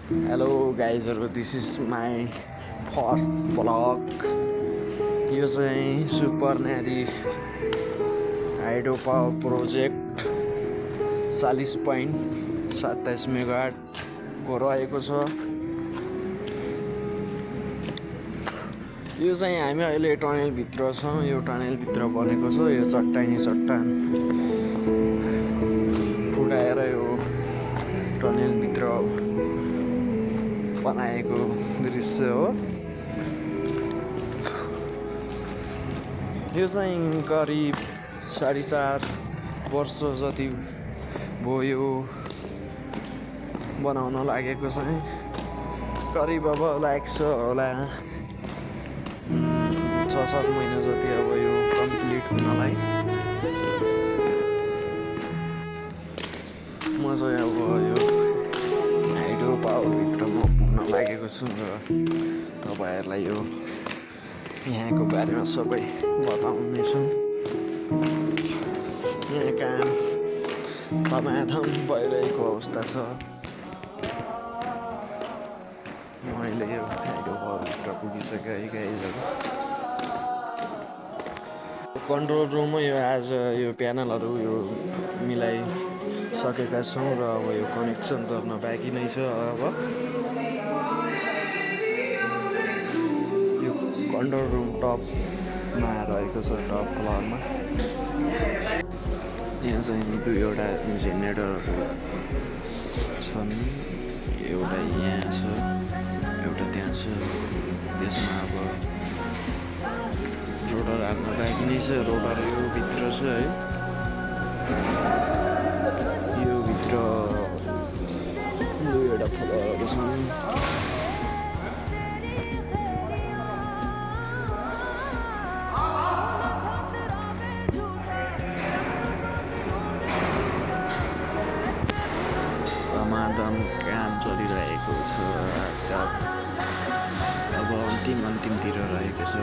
Hello guys, this is my first vlog. यो चाहिँ super न्यारी हाइड्रो पावर प्रोजेक्ट 40.27 मेगावाटको रहेको छ। यो चाहिँ हामी अहिले टनेलभित्र छौँ। यो टनेलभित्र बनेको छ। यो चट्टान फुटाएर यो टनेलभित्र बनाएको दृश्य हो। यो चाहिँ करिब 4.5 वर्ष जति भयो बनाउन लागेको चाहिँ। करिब अब लाग्छ होला 6-7 महिना जति अब यो कम्प्लिट हुनलाई। म चाहिँ अब यो हाइड्रो पावरभित्र म पुग्न लागेको छु र तपाईँहरूलाई यो यहाँको बारेमा सबै बताउनेछु। यहाँ काम धमाधम भइरहेको अवस्था छ। मैले यो हाइड्रो पावरभित्र पुगिसकेँ है गाइजहरू। कन्ट्रोल रुममा यो आज यो प्यानलहरू यो मिलाइसकेका छौँ र अब यो कनेक्सन गर्न बाँकी नै छ। अब यो कन्ट्रोल रुम टपमा रहेको छ, टप फ्लोरमा। यहाँ चाहिँ 2वटा जेनेरेटरहरू छन्। एउटा यहाँ छ, एउटा त्यहाँ छ। त्यसमा अब रोटर हाल्न बाँकी नै छ। रोटर यो भित्र छ है। यो भित्र 2वटा फ्लोरहरू छन्। धमाधम काम चलिरहेको छ आजकल। अब अन्तिमतिर रहेको छ।